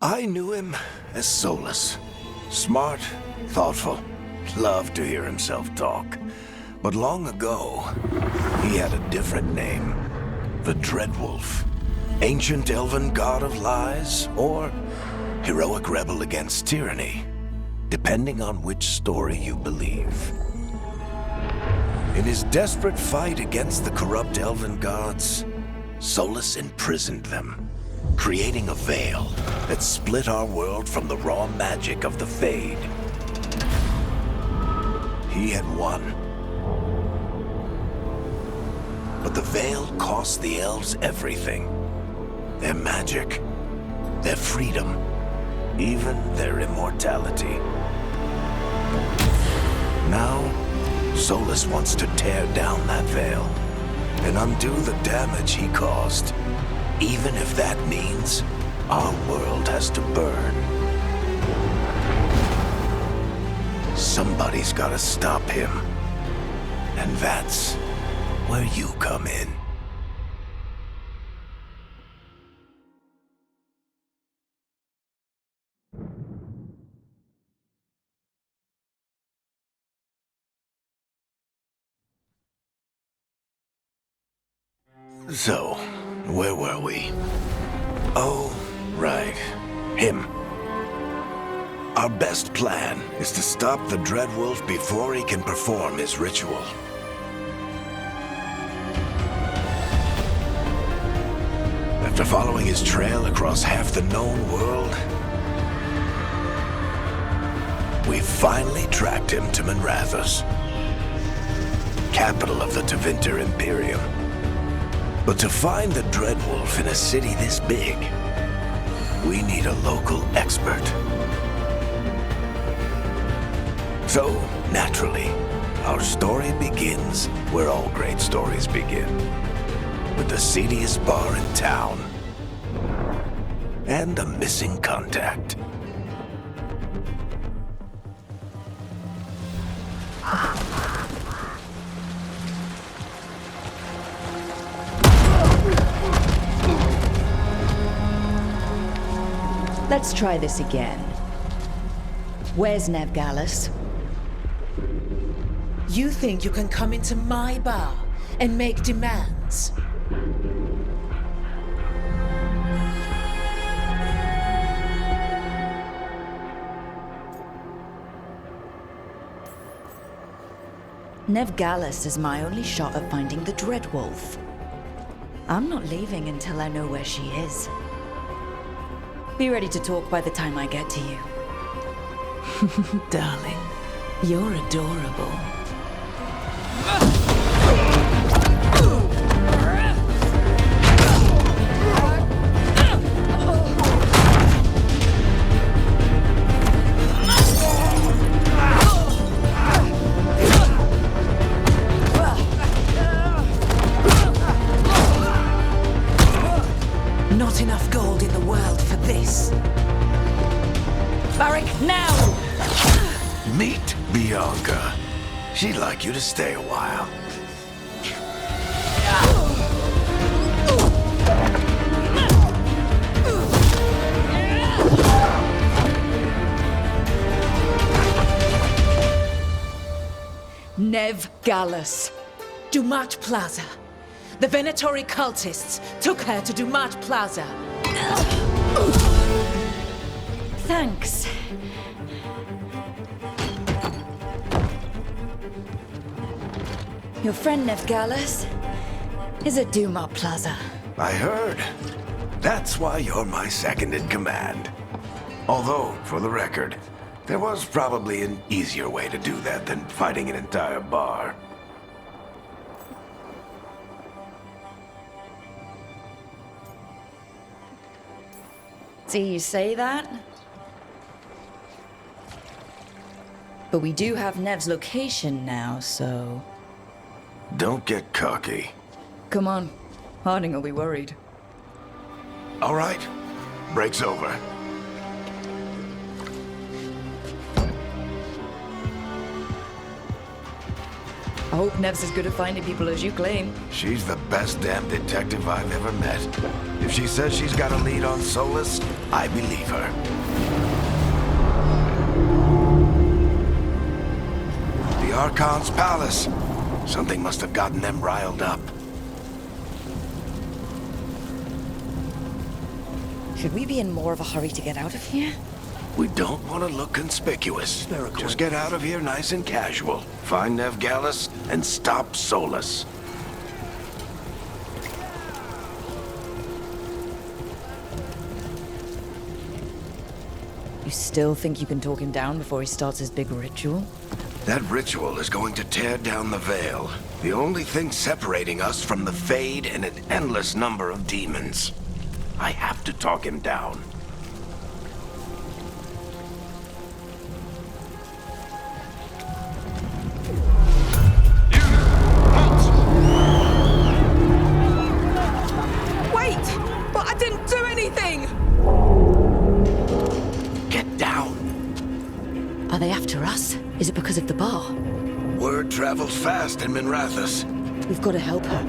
I knew him as Solus. Smart, thoughtful, loved to hear himself talk. But long ago, he had a different name. The Dreadwolf. Ancient elven god of lies, or heroic rebel against tyranny, depending on which story you believe. In his desperate fight against the corrupt elven gods, Solus imprisoned them, creating a veil that split our world from the raw magic of the Fade. He had won. But the veil cost the elves everything. Their magic, their freedom, even their immortality. Now, Solus wants to tear down that veil and undo the damage he caused, even if that means our world has to burn. Somebody's gotta stop him, and that's where you come in. So, where were we? Oh, right. Him. Our best plan is to stop the Dreadwolf before he can perform his ritual. After following his trail across half the known world, we finally tracked him to Minrathous, capital of the Tevinter Imperium. But to find the Dreadwolf in a city this big, we need a local expert. So, naturally, our story begins where all great stories begin. With the seediest bar in town. And a missing contact. Let's try this again. Where's Nevgalis? You think you can come into my bar and make demands? Nevgalis is my only shot at finding the Dreadwolf. I'm not leaving until I know where she is. Be ready to talk by the time I get to you. Darling, you're adorable. Not enough gold in the world for this. Barrack, now! Meet Bianca. She'd like you to stay a while. Nevgalis. Dumat Plaza. The Venatori cultists took her to Dumat Plaza. Thanks. Your friend Nevgalis is at Dumat Plaza. I heard. That's why you're my second in command. Although, for the record, there was probably an easier way to do that than fighting an entire bar. See, you say that? But we do have Nev's location now, so... Don't get cocky. Come on. Harding will be worried. All right. Break's over. I hope Nev's as good at finding people as you claim. She's the best damn detective I've ever met. If she says she's got a lead on Solus, I believe her. The Archon's palace. Something must have gotten them riled up. Should we be in more of a hurry to get out of here? We don't want to look conspicuous. Just get out of here nice and casual. Find Nev Gallus and stop Solus. You still think you can talk him down before he starts his big ritual? That ritual is going to tear down the Veil. The only thing separating us from the Fade and an endless number of demons. I have to talk him down. Wait! But I didn't do anything! Get down. Are they after us? Is it because of the bar? Word travels fast in Minrathous. We've got to help her.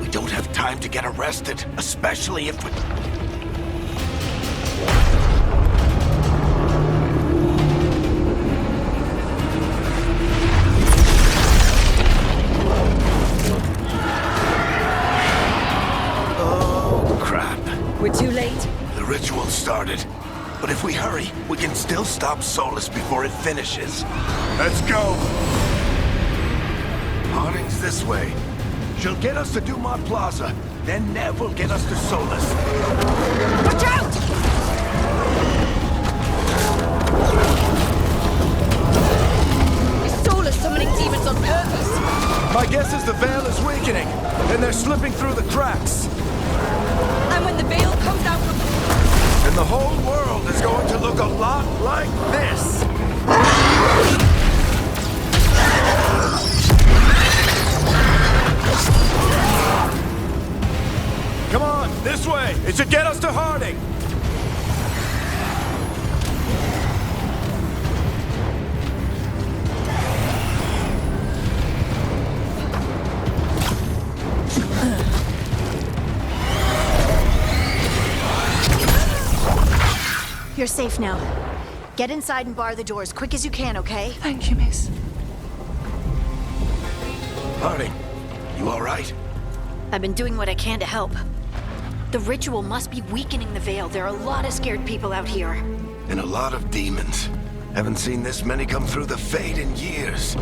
We don't have time to get arrested, especially if we... Oh, crap. We're too late. The ritual started. But if we hurry, we can still stop Solus before it finishes. Let's go! Harding's this way. She'll get us to Dumont Plaza. Then Nev will get us to Solus. Watch out! Is Solus summoning demons on purpose? My guess is the Veil is weakening, and they're slipping through the cracks. And when the veil comes out from... And the whole world is going to look a lot like this. Come on, this way. It should get us to Harding. You're safe now. Get inside and bar the doors quick as you can, okay? Thank you, miss. Harding, you all right? I've been doing what I can to help. The ritual must be weakening the Veil. There are a lot of scared people out here. And a lot of demons. Haven't seen this many come through the Fade in years.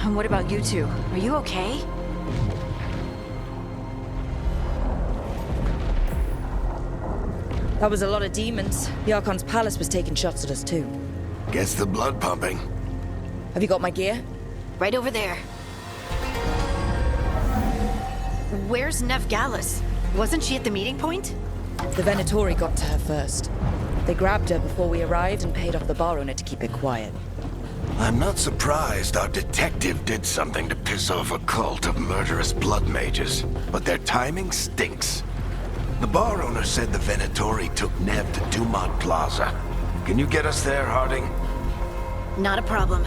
And what about you two? Are you okay? That was a lot of demons. The Archon's palace was taking shots at us too. Gets the blood pumping. Have you got my gear? Right over there. Where's Nev Gallus? Wasn't she at the meeting point? The Venatori got to her first. They grabbed her before we arrived and paid off the bar owner to keep it quiet. I'm not surprised our detective did something to piss off a cult of murderous blood mages, but their timing stinks. The bar owner said the Venatori took Nev to Dumont Plaza. Can you get us there, Harding? Not a problem.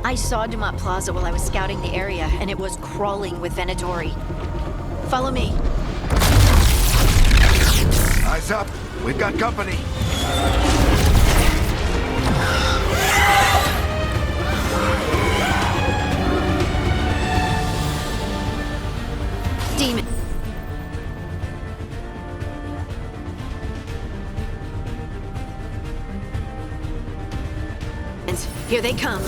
I saw Dumont Plaza while I was scouting the area, and it was crawling with Venatori. Follow me. Eyes up. We've got company. Demon. Here they come.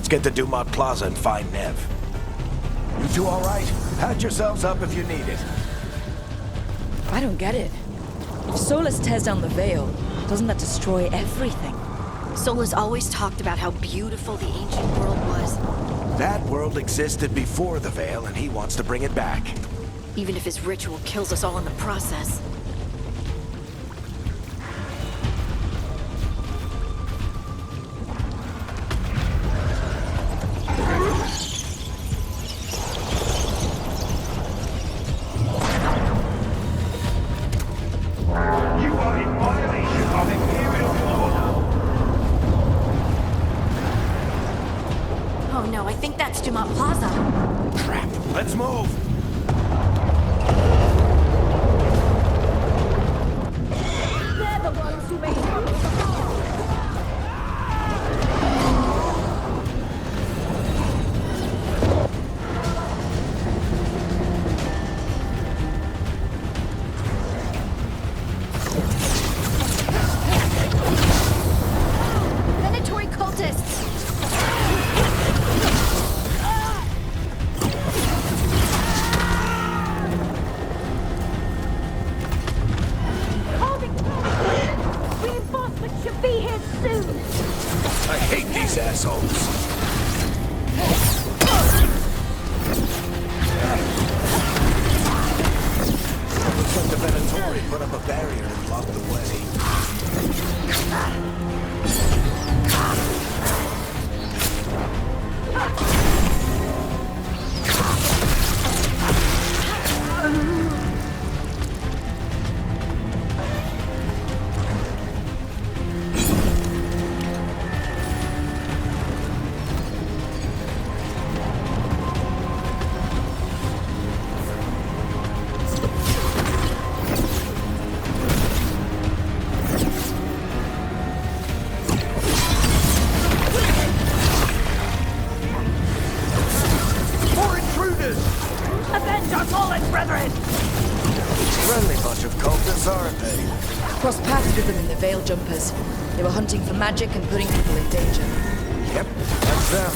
Let's get to Dumont Plaza and find Nev. You two all right? Patch yourselves up if you need it. I don't get it. If Solus tears down the Veil, doesn't that destroy everything? Solus always talked about how beautiful the ancient world was. That world existed before the Veil, and he wants to bring it back. Even if his ritual kills us all in the process. You are in violation of Imperial order. Oh no, I think that's Dumont Plaza. Crap. Let's move. They're the ones who made trouble before. Venatory cultists! Reinforcements should be here soon! I hate these assholes. Looks like the Venatori put up a barrier and blocked the way. Avenge our fallen brethren! Friendly bunch of cultists, aren't they? Crossed paths with them in the Veil Jumpers. They were hunting for magic and putting people in danger. Yep, that's them.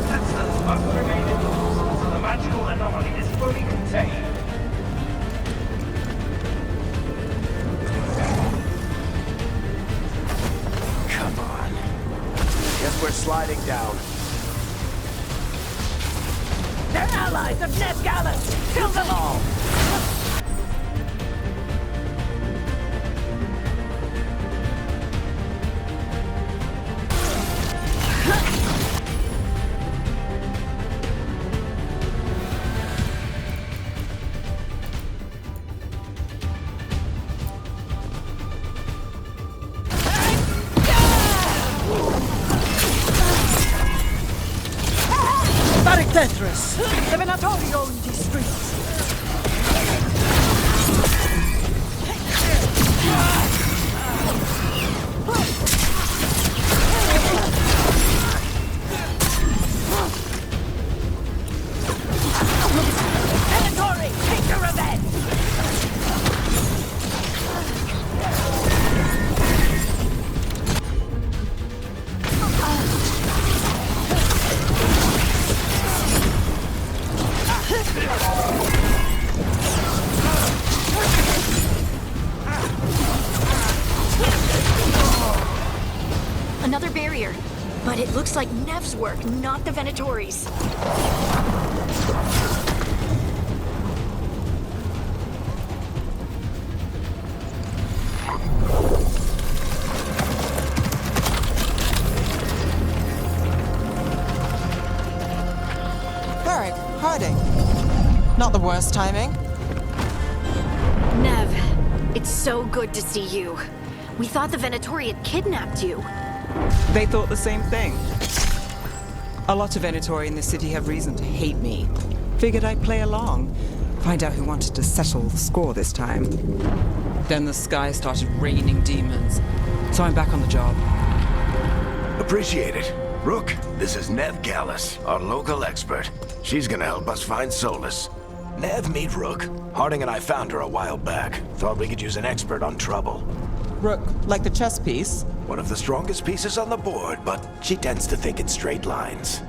Sensors must remain in use until the magical anomaly is fully contained. Come on. Guess we're sliding down. They're allies of Nev Gallus! Kill them all! Tetris! The Venatori own these streets! Venatori, take your revenge! Another barrier. But it looks like Nev's work, not the Venatori's. Varric, Harding. Not the worst timing. Nev, it's so good to see you. We thought the Venatori had kidnapped you. They thought the same thing. A lot of Venatori in this city have reason to hate me. Figured I'd play along. Find out who wanted to settle the score this time. Then the sky started raining demons. So I'm back on the job. Appreciate it. Rook, this is Nev Gallus, our local expert. She's gonna help us find Solus. Nev, meet Rook. Harding and I found her a while back. Thought we could use an expert on trouble. Rook, like the chess piece? One of the strongest pieces on the board, but she tends to think in straight lines.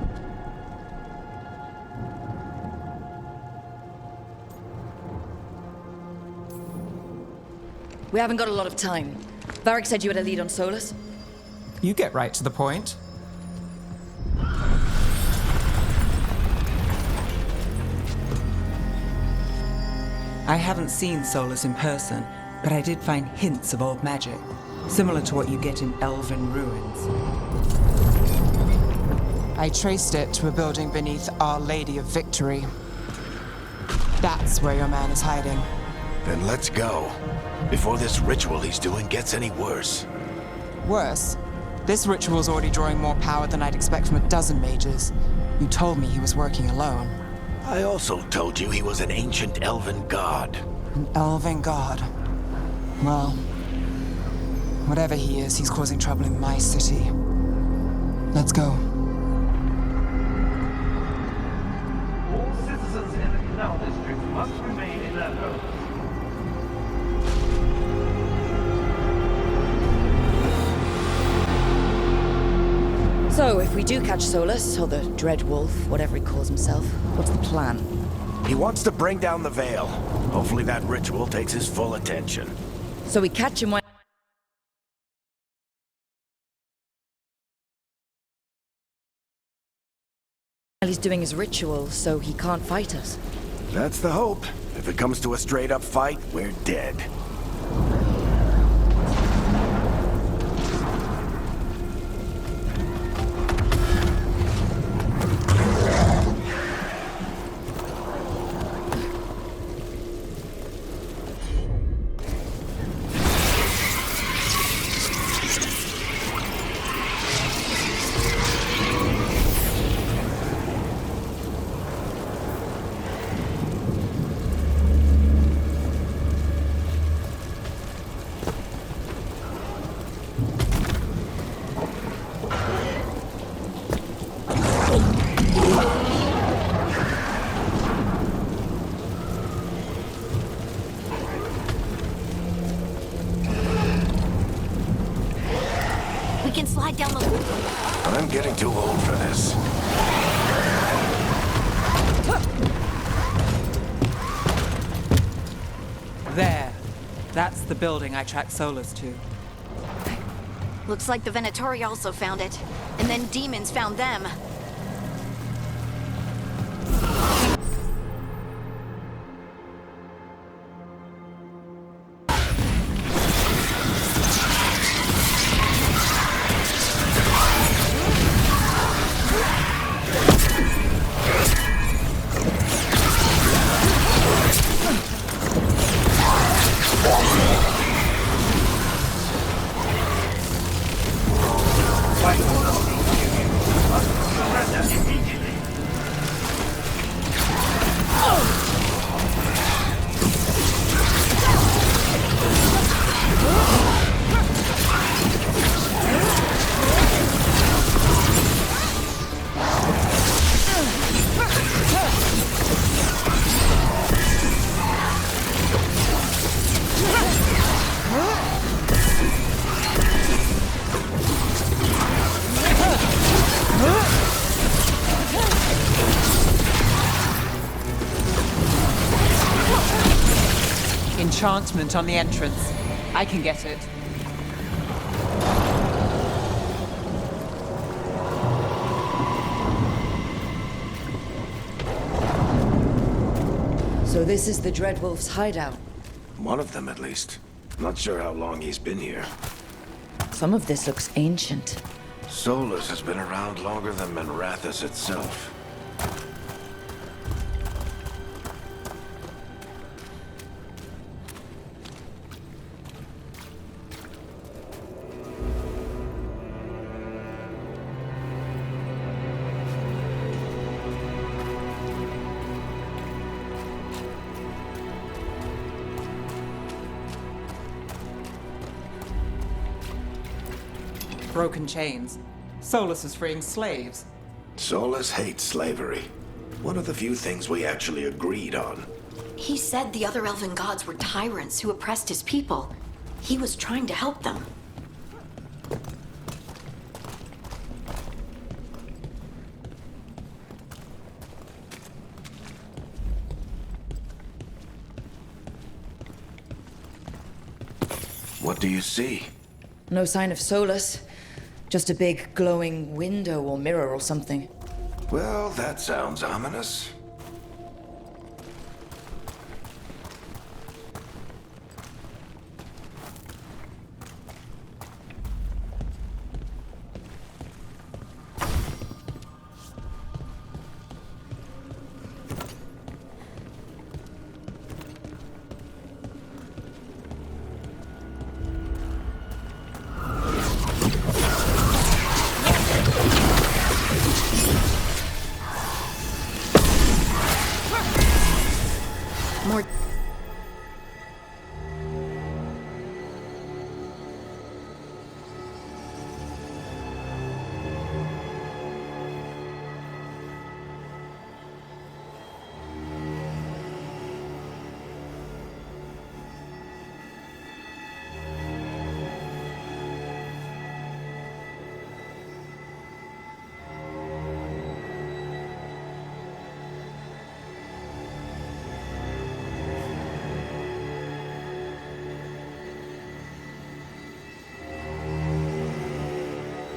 We haven't got a lot of time. Varric said you had a lead on Solus. You get right to the point. I haven't seen Solus in person, but I did find hints of old magic, similar to what you get in elven ruins. I traced it to a building beneath Our Lady of Victory. That's where your man is hiding. Then let's go. Before this ritual he's doing gets any worse. Worse, this ritual's already drawing more power than I'd expect from a dozen mages. You told me he was working alone. I also told you he was an ancient elven god. An elven god. Well, whatever he is, he's causing trouble in my city. Let's go. All citizens in the Canal District must remain in their homes. So, if we do catch Solus, or the Dread Wolf, whatever he calls himself, what's the plan? He wants to bring down the Veil. Hopefully that ritual takes his full attention. So we catch him when he's doing his ritual, so he can't fight us. That's the hope. If it comes to a straight-up fight, we're dead. We can slide down the loop. I'm getting too old for this. There. That's the building I tracked Solus to. Looks like the Venatori also found it. And then demons found them. Enchantment on the entrance. I can get it. So this is the Dread Wolf's hideout. One of them, at least. Not sure how long he's been here. Some of this looks ancient. Solus has been around longer than Manrathus itself. Broken chains. Solus is freeing slaves. Solus hates slavery. One of the few things we actually agreed on. He said the other elven gods were tyrants who oppressed his people. He was trying to help them. What do you see? No sign of Solus. Just a big glowing window or mirror or something. Well, that sounds ominous. More...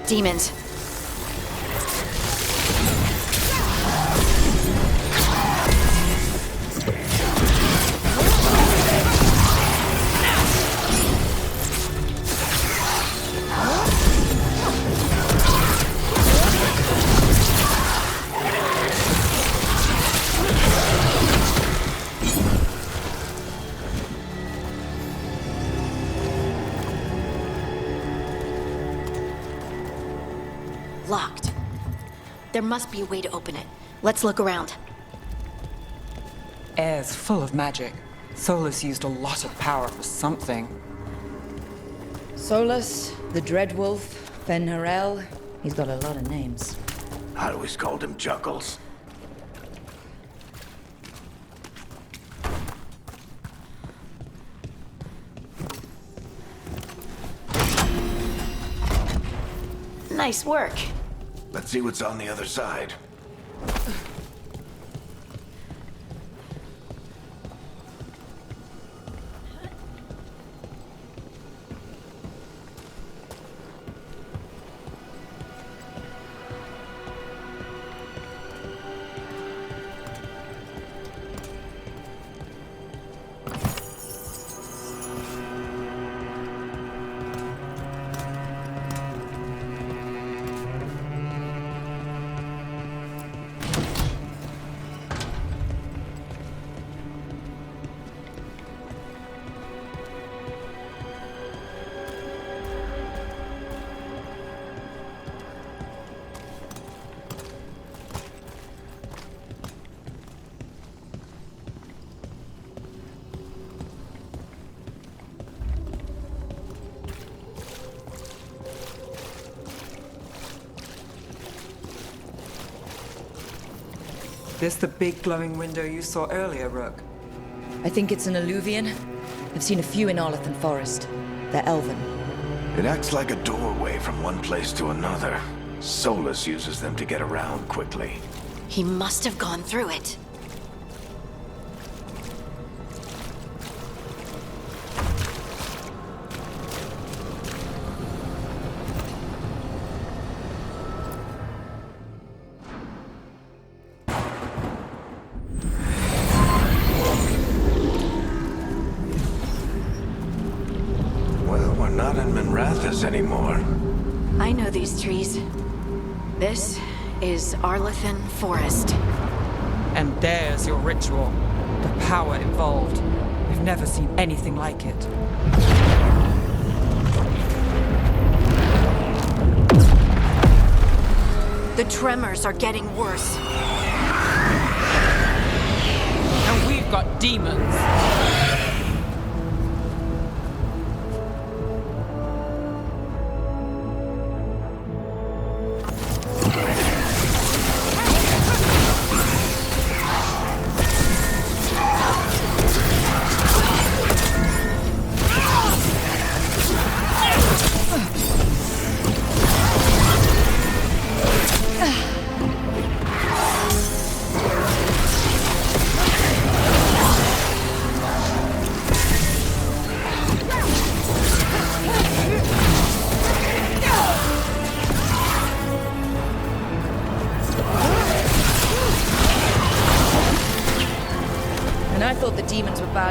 demons. Locked. There must be a way to open it. Let's look around. Air's full of magic. Solus used a lot of power for something. Solus, the Dreadwolf, Ben-Harel. He's got a lot of names. I always called him Chuckles. Nice work. Let's see what's on the other side. This the big glowing window you saw earlier, Rook? I think it's an Alluvian. I've seen a few in Arlethan Forest. They're elven. It acts like a doorway from one place to another. Solus uses them to get around quickly. He must have gone through it. Anymore. I know these trees. This is Arlethan Forest. And there's your ritual. The power involved. We've never seen anything like it. The tremors are getting worse. And we've got demons.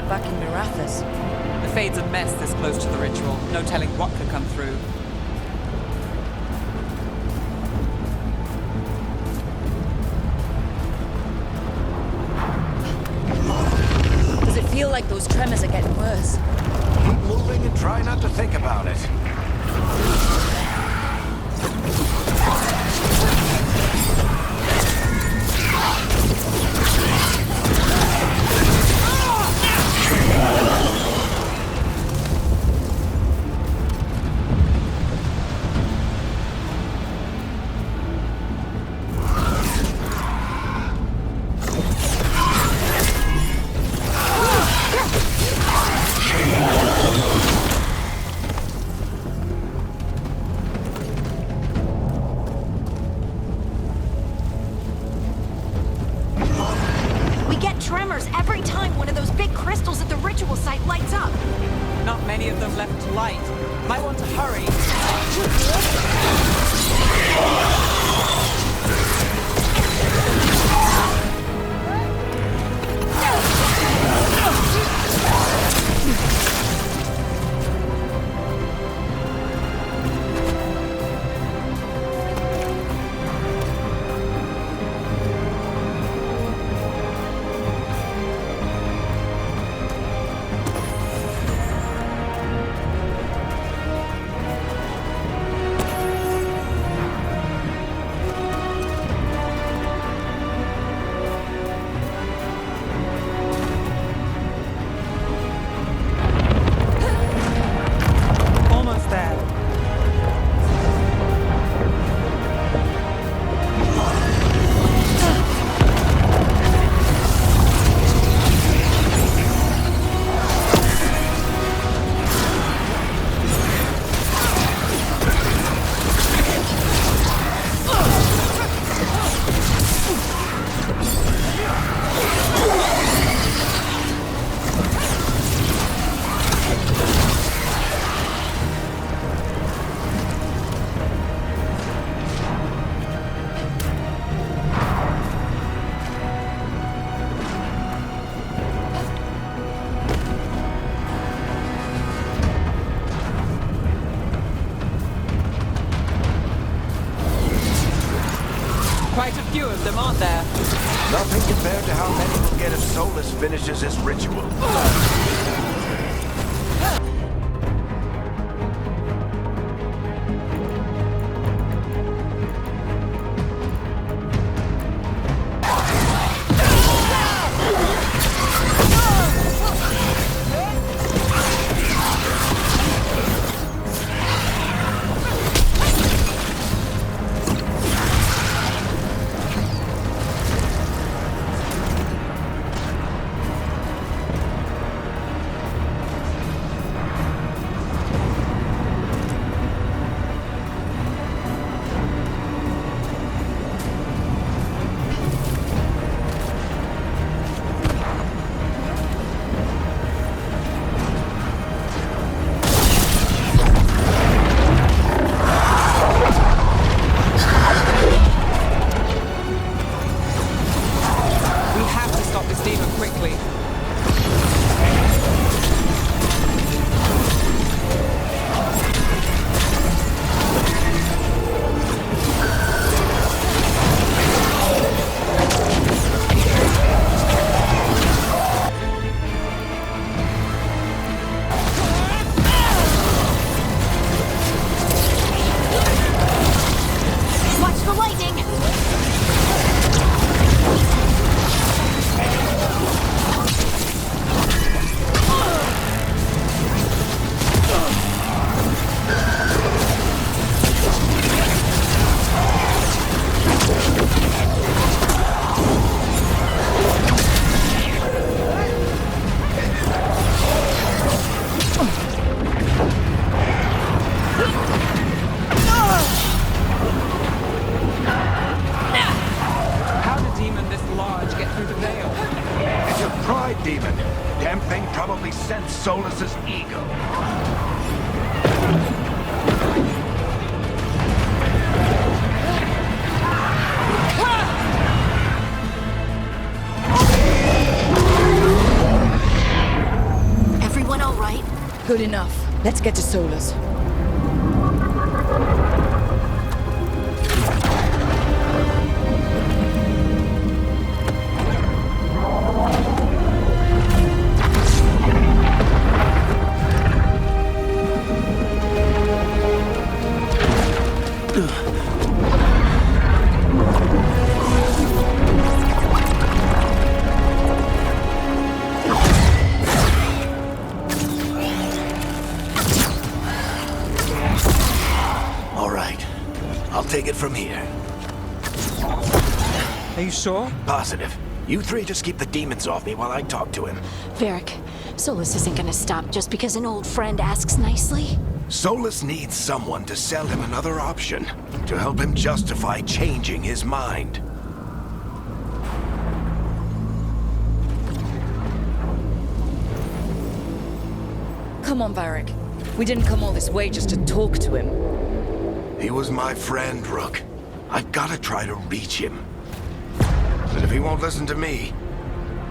bad back in Mirathas. The Fade's a mess this close to the ritual. No telling what could come through. Does it feel like those tremors are getting worse? Keep moving and try not to think about it. Tremors every time one of those big crystals at the ritual site lights up. Not many of them left to light. Might want to hurry. Quite a few of them, aren't there? Nothing compared to how many will get if Solus finishes his ritual. Good enough. Let's get to Solus. Take it from here. Are you sure? Positive. You three just keep the demons off me while I talk to him. Varric, Solus isn't gonna stop just because an old friend asks nicely. Solus needs someone to sell him another option, to help him justify changing his mind. Come on, Varric. We didn't come all this way just to talk to him. He was my friend, Rook. I've gotta try to reach him. But if he won't listen to me,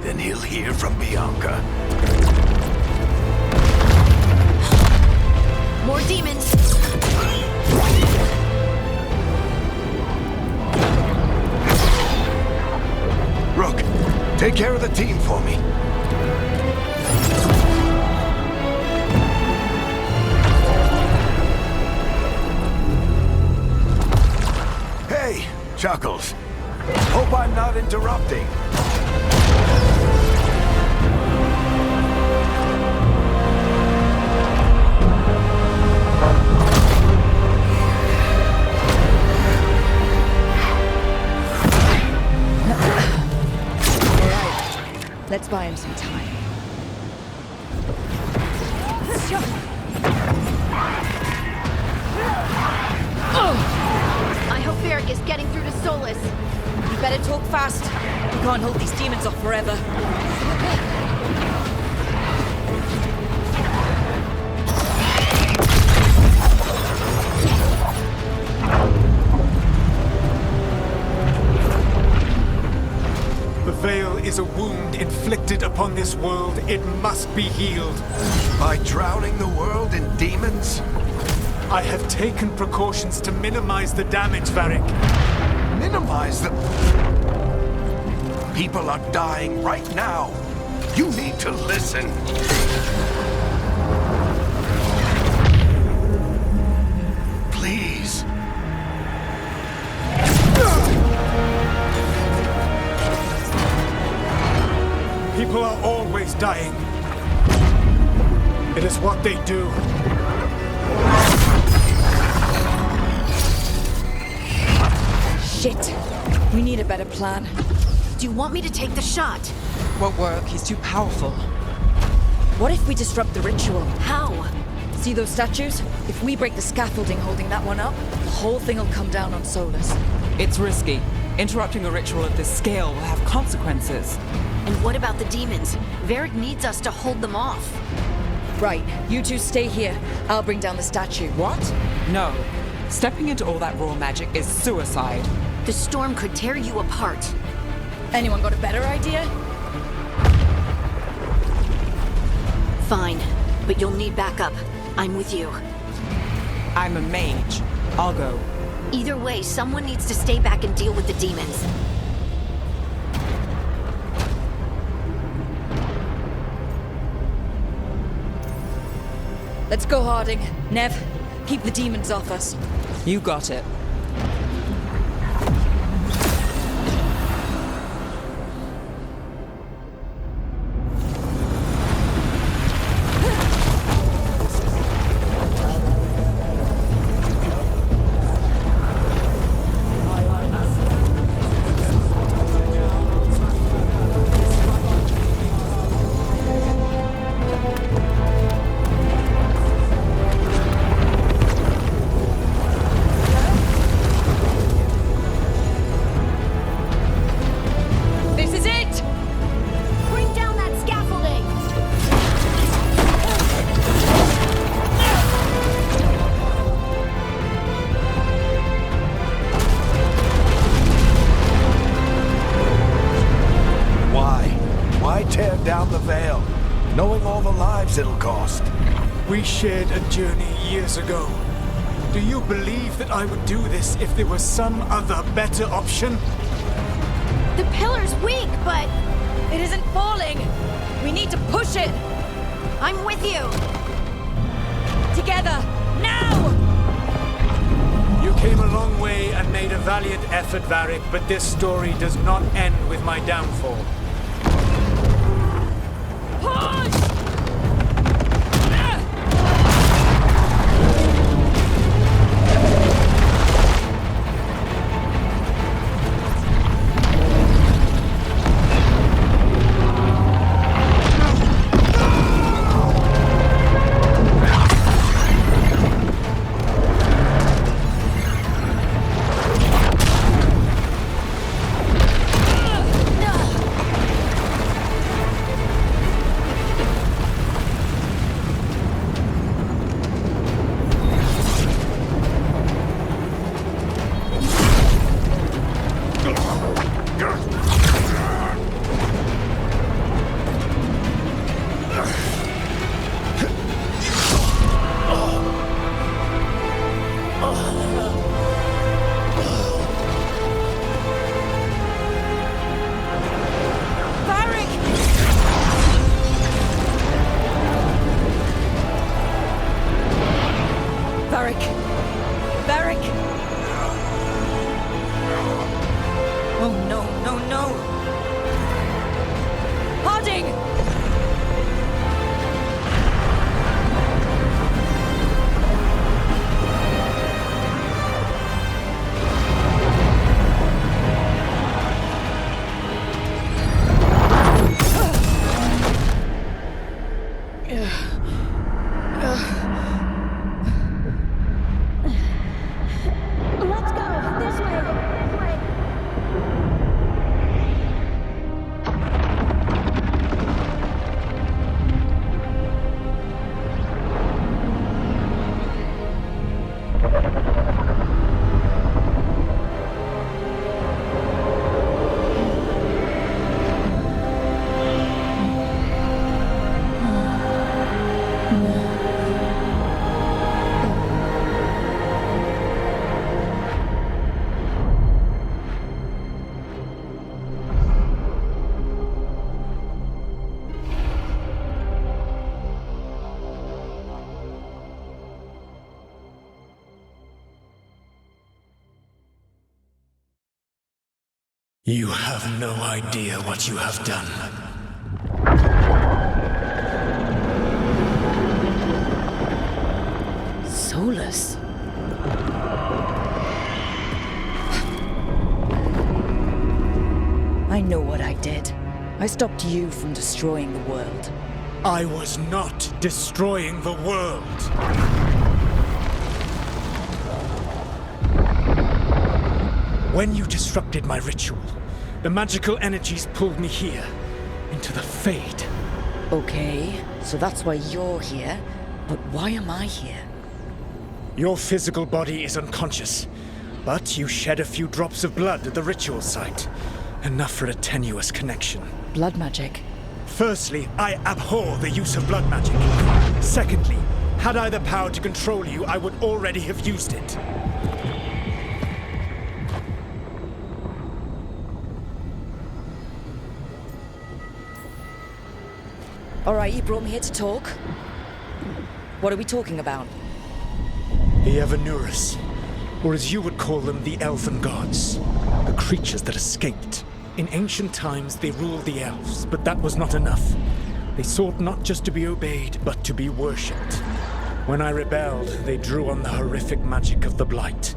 then he'll hear from Bianca. More demons! Rook, take care of the team for me. Hey, Chuckles. Hope I'm not interrupting. Let's buy him some time. I hope Varric is getting through to Solus. You better talk fast. We can't hold these demons off forever. The Veil is a wound inflicted upon this world. It must be healed. By drowning the world in demons? I have taken precautions to minimize the damage, Varric. Minimize the... People are dying right now. You need to listen. Please. People are always dying. It is what they do. Shit. We need a better plan. Do you want me to take the shot? Won't work. He's too powerful. What if we disrupt the ritual? How? See those statues? If we break the scaffolding holding that one up, the whole thing will come down on Solus. It's risky. Interrupting a ritual of this scale will have consequences. And what about the demons? Varric needs us to hold them off. Right. You two stay here. I'll bring down the statue. What? No. Stepping into all that raw magic is suicide. The storm could tear you apart. Anyone got a better idea? Fine, but you'll need backup. I'm with you. I'm a mage. I'll go. Either way, someone needs to stay back and deal with the demons. Let's go, Harding. Nev, keep the demons off us. You got it. We shared a journey years ago. Do you believe that I would do this if there was some other better option? The pillar's weak, but It isn't falling! We need to push it! I'm with you. Together! Now! You came a long way and made a valiant effort, Varric, but this story does not end with my downfall. Push! Let's go. This way. This way. You have no idea what you have done. Solus? I know what I did. I stopped you from destroying the world. I was not destroying the world. When you disrupted my ritual, the magical energies pulled me here, into the Fade. Okay, so that's why you're here. But why am I here? Your physical body is unconscious, but you shed a few drops of blood at the ritual site. Enough for a tenuous connection. Blood magic? Firstly, I abhor the use of blood magic. Secondly, had I the power to control you, I would already have used it. Alright, you brought me here to talk. What are we talking about? The Evanurus, or as you would call them, the Elven Gods. The creatures that escaped. In ancient times, they ruled the elves, but that was not enough. They sought not just to be obeyed, but to be worshipped. When I rebelled, they drew on the horrific magic of the Blight,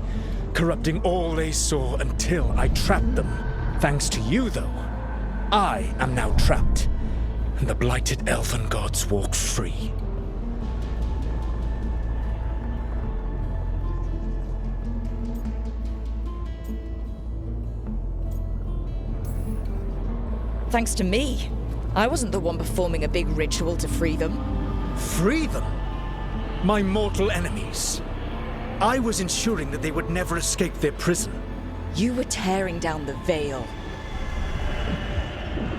corrupting all they saw until I trapped them. Thanks to you, though, I am now trapped, and the blighted Elven Gods walk free. Thanks to me. I wasn't the one performing a big ritual to free them. Free them? My mortal enemies. I was ensuring that they would never escape their prison. You were tearing down the veil.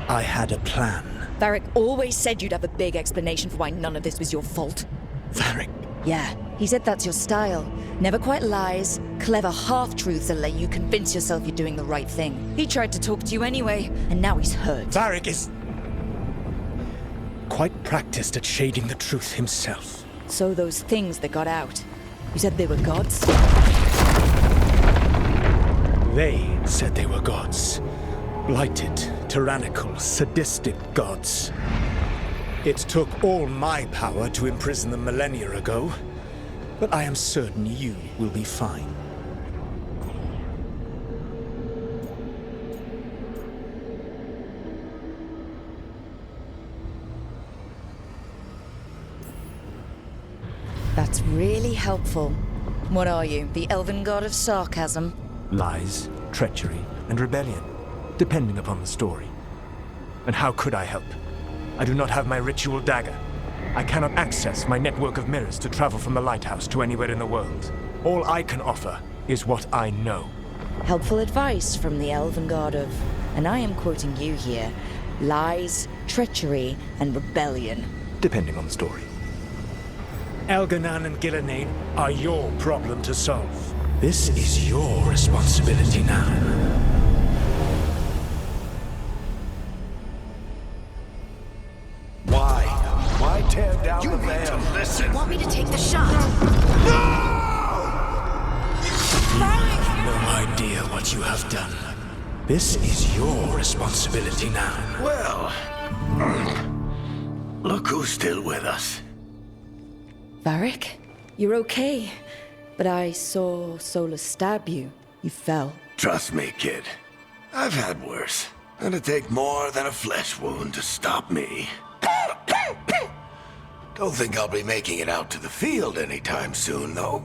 I had a plan. Varric always said you'd have a big explanation for why none of this was your fault. Varric. Yeah, he said that's your style. Never quite lies, clever half-truths that let you convince yourself you're doing the right thing. He tried to talk to you anyway, and now he's hurt. Varric is quite practiced at shading the truth himself. So those things that got out, you said they were gods? They said they were gods. Blighted, tyrannical, sadistic gods. It took all my power to imprison them millennia ago, but I am certain you will be fine. That's really helpful. What are you, the elven god of sarcasm? Lies, treachery, and rebellion, depending upon the story. And how could I help? I do not have my ritual dagger. I cannot access my network of mirrors to travel from the lighthouse to anywhere in the world. All I can offer is what I know. Helpful advice from the elven god of, and I am quoting you here, lies, treachery, and rebellion. Depending on the story. Elganan and Gillenane are your problem to solve. This is your responsibility now. Why tear down the veil? You want me to take the shot? You have no idea what you have done. This is your responsibility now. Well, look who's still with us. Varric, you're okay. But I saw Solus stab you. You fell. Trust me, kid. I've had worse. It'd take more than a flesh wound to stop me. Don't think I'll be making it out to the field anytime soon, though.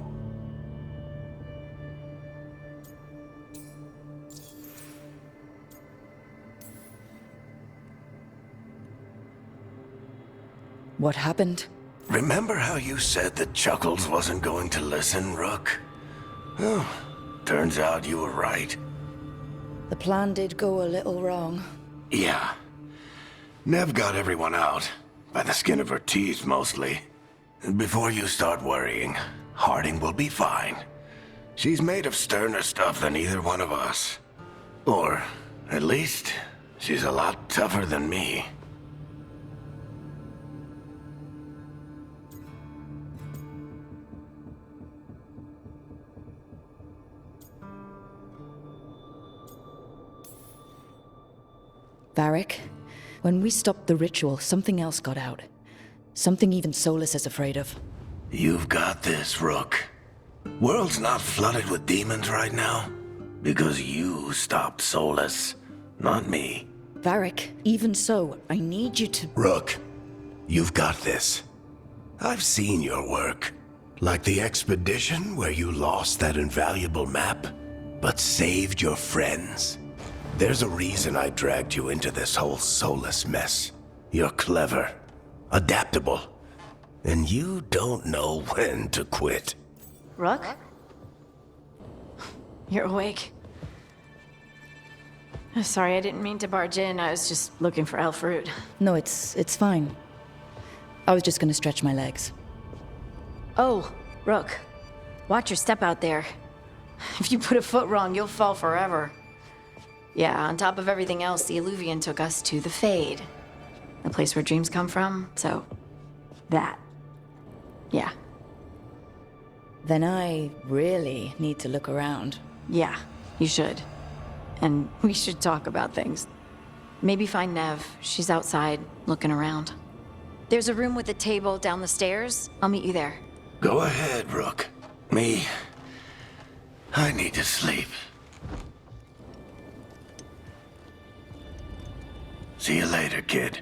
What happened? Remember how you said that Chuckles wasn't going to listen, Rook? Well, turns out you were right. The plan did go a little wrong. Yeah. Nev got everyone out. By the skin of her teeth, mostly. And before you start worrying, Harding will be fine. She's made of sterner stuff than either one of us. Or, at least, she's a lot tougher than me. Varric, when we stopped the ritual, something else got out. Something even Solus is afraid of. You've got this, Rook. World's not flooded with demons right now. Because you stopped Solus, not me. Varric, even so, I need you to... Rook, you've got this. I've seen your work. Like the expedition where you lost that invaluable map, but saved your friends. There's a reason I dragged you into this whole Solus mess. You're clever, adaptable, and you don't know when to quit. Rook? You're awake. Sorry, I didn't mean to barge in. I was just looking for Elfroot. No, it's fine. I was just gonna stretch my legs. Oh, Rook. Watch your step out there. If you put a foot wrong, you'll fall forever. Yeah, on top of everything else, the Illuvian took us to the Fade. The place where dreams come from, so... that. Yeah. Then I really need to look around. Yeah, you should. And we should talk about things. Maybe find Nev. She's outside, looking around. There's a room with a table down the stairs. I'll meet you there. Go ahead, Rook. I need to sleep. See you later, kid.